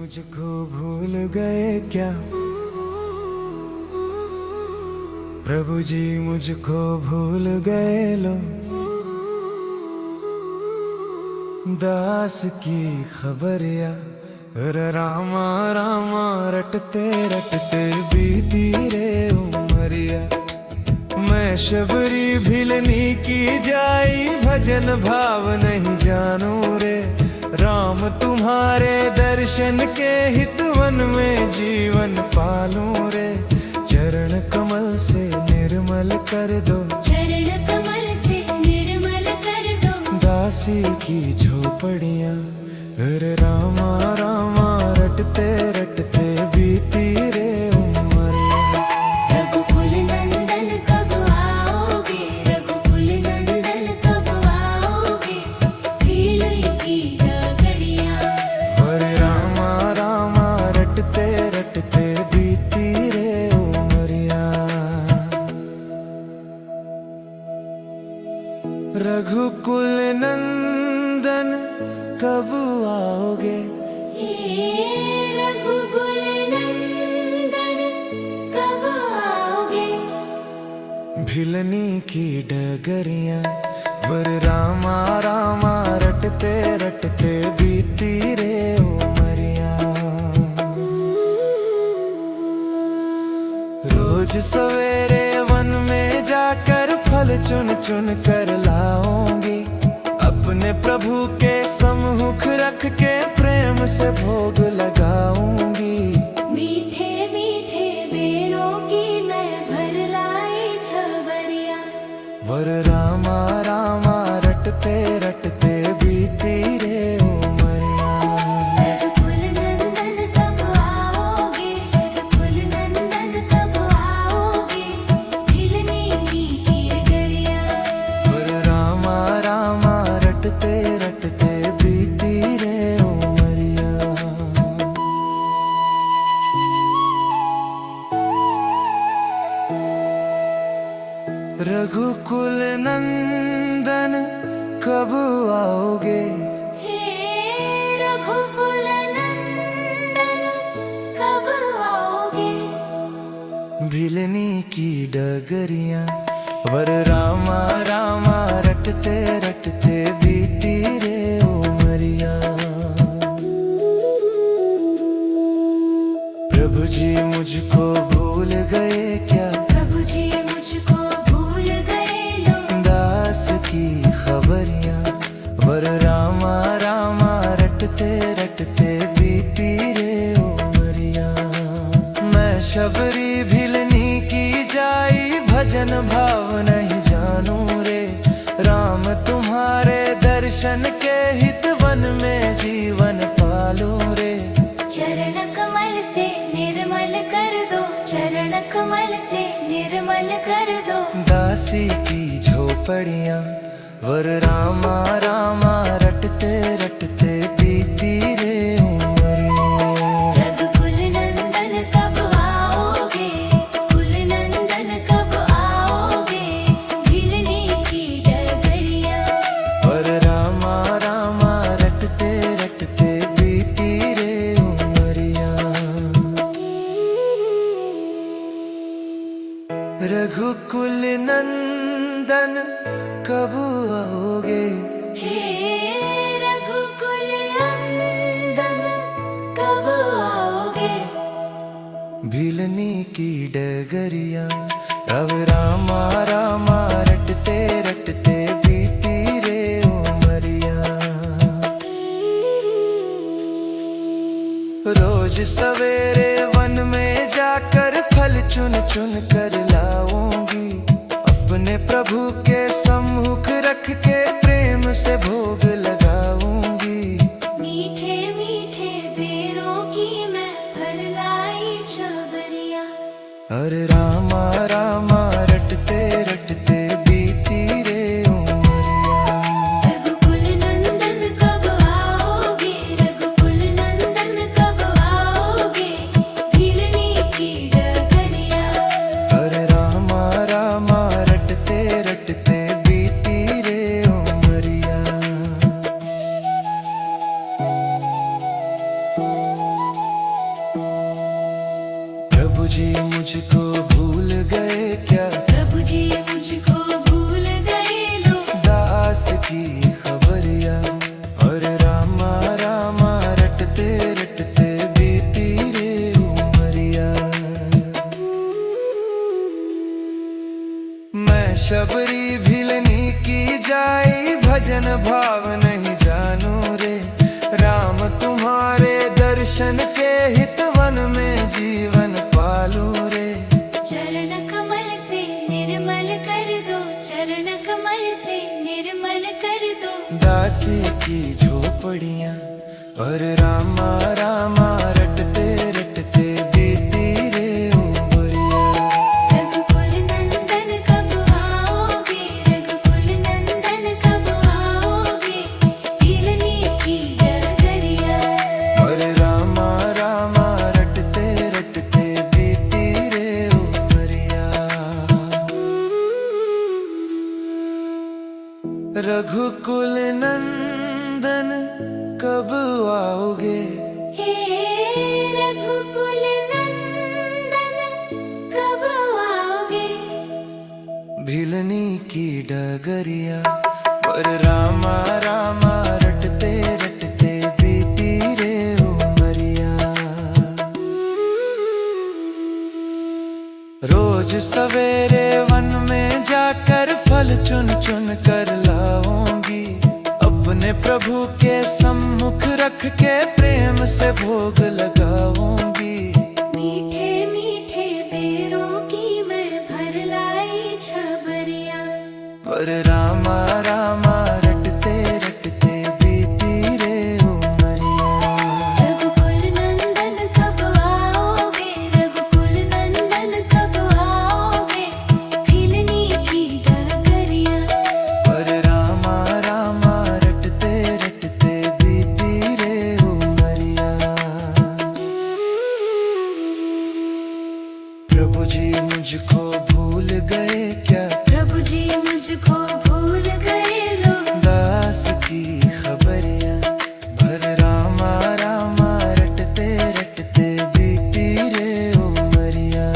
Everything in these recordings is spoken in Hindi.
मुझको भूल गए क्या प्रभु जी, मुझको भूल गए लो। दास की खबरिया रामा रामा रटते रटते बीती रे उमरिया। मैं शबरी भिलनी की जाई भजन भाव नहीं जानू रे। राम तुम्हारे दर्शन के हितवन में जीवन पालूं रे। चरण कमल से निर्मल कर दो, चरण कमल से निर्मल कर दो। दासी की झोपड़ियाँ अरे रामा रामा रटते रटते बीती रे उमरिया। रघुकुल नंदन कब आओगे, रघुकुल नंदन कब आओगे। भील की डगड़ियाँ अरे रामा रामा रटते रटते बीती रे उमरिया। रघुकुल नंदन कब आओगे, हे रघुकुल नंदन कब आओगे। भिलनी की डगरियाँ वर रामा रामा रटते रटते बीती रे उमरिया। रोज सवेरे वन में जाकर फल चुन चुन कर लाऊंगी। अपने प्रभु के सम्मुख रख के प्रेम से भोग लगाऊंगी। मीठे मीठे बेरों की मैं भर लाई छबरिया। वर रामा रामा रटते रटते बीती रे उमरिया। रघुकुल नंदन कब आओगे, रघुकुल नंदन कब आओगे। भिलनी की गिरगिरिया वर रामा रामा रटते रटते बीती रे उमरिया। रघुकुल नंदन कब आओगे, हे रघुकुल नंदन कब आओगे। भिलनी की डगरियाँ वर रामा रामा रटते रटते बीती रे उमरिया। प्रभु जी मुझको भूल गए क्या, प्रभु जी मुझको भूल गए लो। दास की खबरियाँ वर रामा रामा रटते रटते बीती रे उमरिया। मैं शबरी भिलनी की जाई भजन भाव नहीं जानू रे। राम तुम्हारे दर्शन के हितवन में जीवन पालूं रे। चरण कमल से निर्मल कर दो, चरण कमल से निर्मल कर दो। दासी की झोपड़ियाँ वर रामा रामा रटते रटते बीती रे उमरिया। रघुकुल नंदन कब आओगे, कुल नंदन कब आओगे। भिलनी की डगड़िया वर रामा रामा रटते रटते बीती रे उमरिया। रघुकुल नंदन कब आओगे, हे रघुकुल नंदन कब आओगे। भिलनी की डगरियाँ अब रामा रामा रटते रटते बीती रे उमरिया। रोज सवेरे वन में जाकर फल चुन चुन कर लाऊंगी। अपने प्रभु के सम्मुख रख के प्रेम से भोग लगाऊंगी। मीठे मीठे बेरों की मैं भर लाई छबरिया। अरे रामा रामा रटते रटते बीती रे उमरिया। रघुकुल नंदन कब आओगे, रघुकुल नंदन कब आओगे। भिलनी की डगरिया अरे रामा रामा रटते रटते बीती रे उमरिया। जाई भजन भाव नहीं जानू रे। राम तुम्हारे दर्शन के हित वन में जीवन पालू रे। चरण कमल से निर्मल कर दो, चरण कमल से निर्मल कर दो। दासी की झोपड़ियाँ और रामा रामा रटते रटते बीती रे उमरिया। रघुकुल नंदन कब आओगे, रघुकुल नंदन कब आओगे, भीलनी की डगरिया। और रामा रामा रटते रटते बीती रे उमरिया। रघुकुल नंदन कब आओगे, हे रघुकुल नंदन कब आओगे, भिलनी की डगरिया। और रामा रामा रटते रटते बीती रे उमरिया। रोज सवेरे वन में जाकर फल चुन चुन कर लाऊंगी। अपने प्रभु के सम्मुख रख के प्रेम से भोग लगाऊंगी। मीठे मीठे बेरों की मैं भर लाई छबरिया। और रामा रामा रटते रटते बीती रे उमरिया। रघुकुल नंदन कब आओगे, रघुकुल नंदन कब आओगे, भीलनी की डगरिया। और रामा रामा रटते रटते बीती रे उमरिया। प्रभु जी मुझको भूल गए क्या, प्रभु जी मुझको भूल गए लो। दास की खबरियाँ भर रामा रामा रटते रटते बीती रे उमरिया।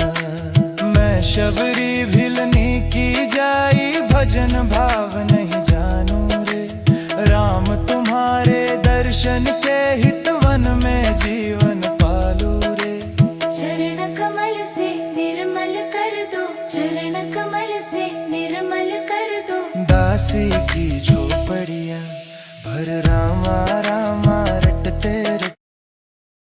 मैं शबरी भिलनी की जाई भजन भाव नहीं जानू रे। राम तुम्हारे दर्शन के हित वन में जीवन पालू रे। चरण कमल से निर्मल कर दो, चरण कमल से निर्मल कर दो। दासी की झोपड़ियाँ भर रामा